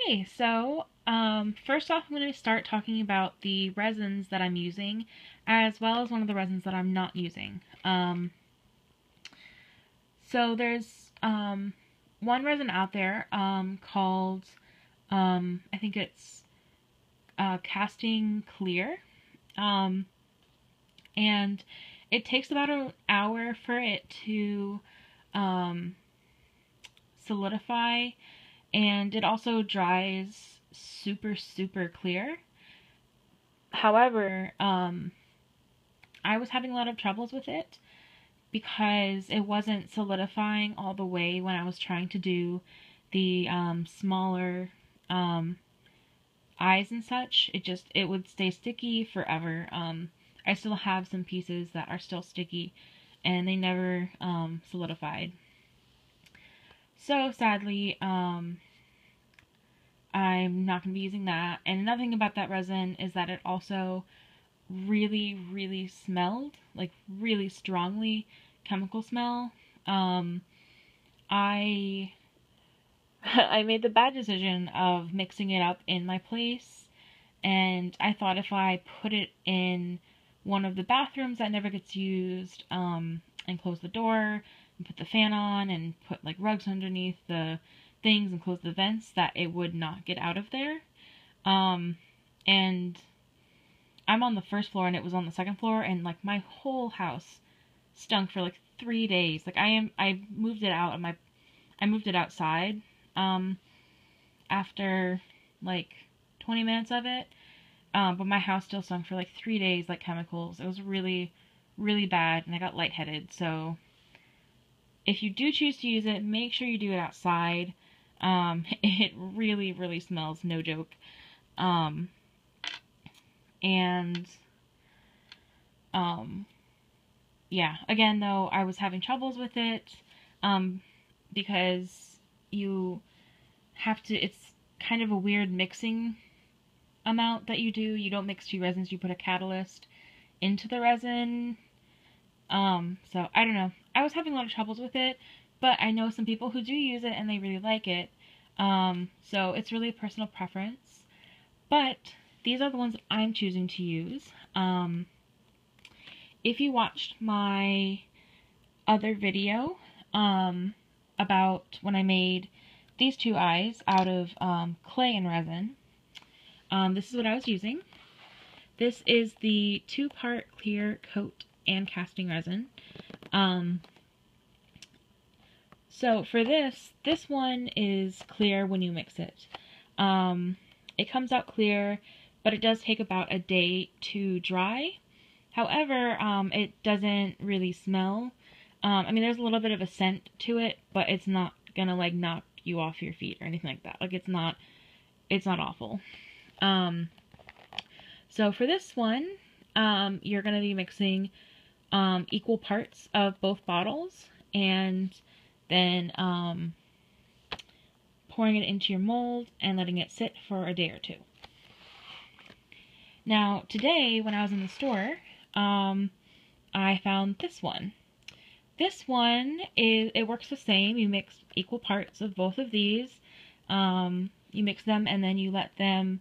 Okay, so first off, I'm going to start talking about the resins that I'm using, as well as one of the resins that I'm not using. So there's one resin out there called, I think it's Casting Clear, um, and it takes about an hour for it to um, solidify, and it also dries super clear. However, I was having a lot of troubles with it because it wasn't solidifying all the way when I was trying to do the smaller eyes and such. It would stay sticky forever. I still have some pieces that are still sticky and they never solidified. So sadly, I'm not going to be using that. And another thing about that resin is that it also really smelled, like really strongly chemical smell. I I made the bad decision of mixing it up in my place, and I thought if I put it in one of the bathrooms that never gets used, and close the door and put the fan on and put like rugs underneath the things and close the vents, that it would not get out of there. And I'm on the first floor and it was on the second floor, and like my whole house stunk for like 3 days. Like I moved it out of I moved it outside after like 20 minutes of it. But my house still stunk for like 3 days, like chemicals. It was really bad, and I got lightheaded. So if you do choose to use it, make sure you do it outside. It really smells, no joke. And yeah, again though, I was having troubles with it because you have to, it's kind of a weird mixing amount that you do. You don't mix two resins, you put a catalyst into the resin. So I don't know. I was having a lot of troubles with it, but I know some people who do use it and they really like it. So it's really a personal preference. But these are the ones that I'm choosing to use. If you watched my other video about when I made these two eyes out of clay and resin, this is what I was using. This is the 2-part clear coat and casting resin. So for this one is clear when you mix it. It comes out clear, but it does take about a day to dry. However, it doesn't really smell. I mean, there's a little bit of a scent to it, but it's not gonna like knock you off your feet or anything like that. Like it's not awful. So for this one, you're gonna be mixing equal parts of both bottles, and then pouring it into your mold and letting it sit for a day or two. Now, today, when I was in the store, I found this one. This one it works the same. You mix equal parts of both of these. You mix them and then you let them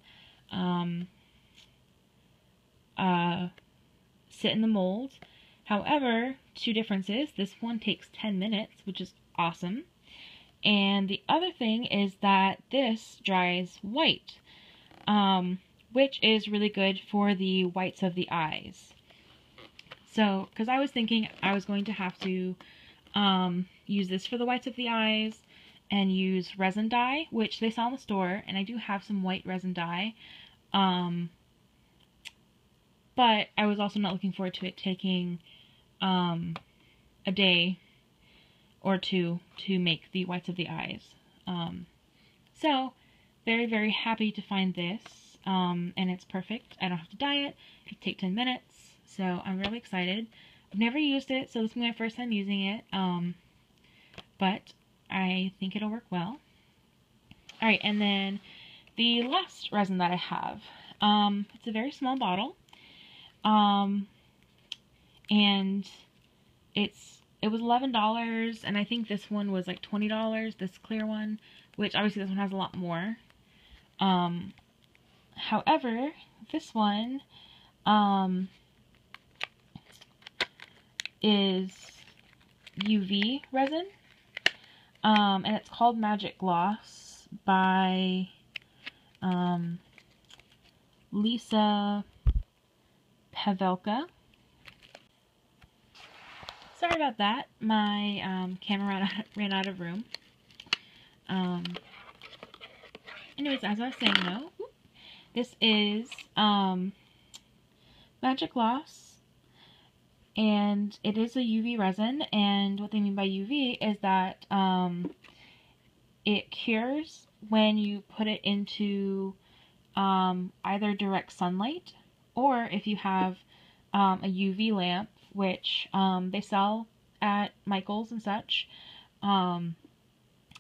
sit in the mold. However, two differences. This one takes 10 minutes, which is awesome. And the other thing is that this dries white, which is really good for the whites of the eyes. So, because I was thinking I was going to have to use this for the whites of the eyes and use resin dye, which they sell in the store, and I do have some white resin dye. But I was also not looking forward to it taking a day or two to make the whites of the eyes. So, very happy to find this, and it's perfect. I don't have to dye it. It'll take 10 minutes, so I'm really excited. I've never used it, so this will be my first time using it, but I think it'll work well. Alright, and then the last resin that I have, it's a very small bottle, and it was $11, and I think this one was like $20, this clear one, which obviously this one has a lot more. However, this one is UV resin, and it's called Magic Gloss by Lisa Pavelka. Sorry about that. My camera ran out of room. Anyways, as I was saying though, this is Magic Gloss, and it is a UV resin, and what they mean by UV is that it cures when you put it into either direct sunlight, or if you have a UV lamp, which they sell at Michael's and such.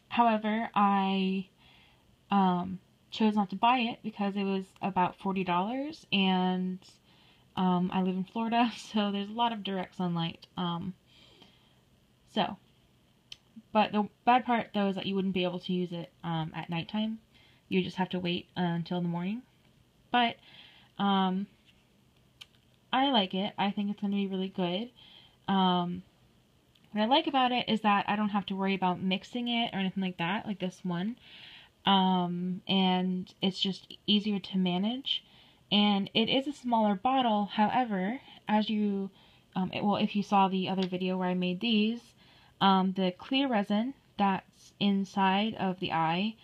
However, I chose not to buy it because it was about $40, and I live in Florida, so there's a lot of direct sunlight. But the bad part though is that you wouldn't be able to use it at nighttime. You just have to wait until the morning. But I like it. I think it's going to be really good. What I like about it is that I don't have to worry about mixing it or anything like that, like this one. And it's just easier to manage. And it is a smaller bottle. However, as you, if you saw the other video where I made these, the clear resin that's inside of the eye,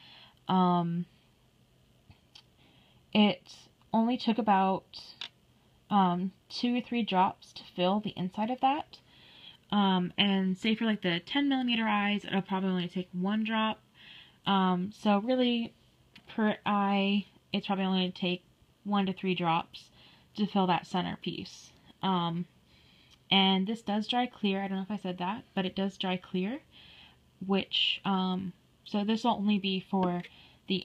it only took about 2 or 3 drops to fill the inside of that. And say for like the 10mm eyes, it'll probably only take 1 drop. So really, per eye, it's probably only going to take 1 to 3 drops to fill that center piece. And this does dry clear. I don't know if I said that, but it does dry clear, which, so this will only be for the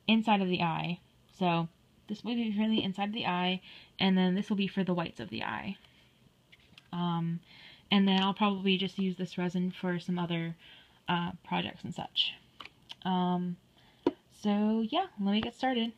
inside of the eye. So this will be for the inside of the eye, and then this will be for the whites of the eye. And then I'll probably just use this resin for some other projects and such. So yeah, let me get started.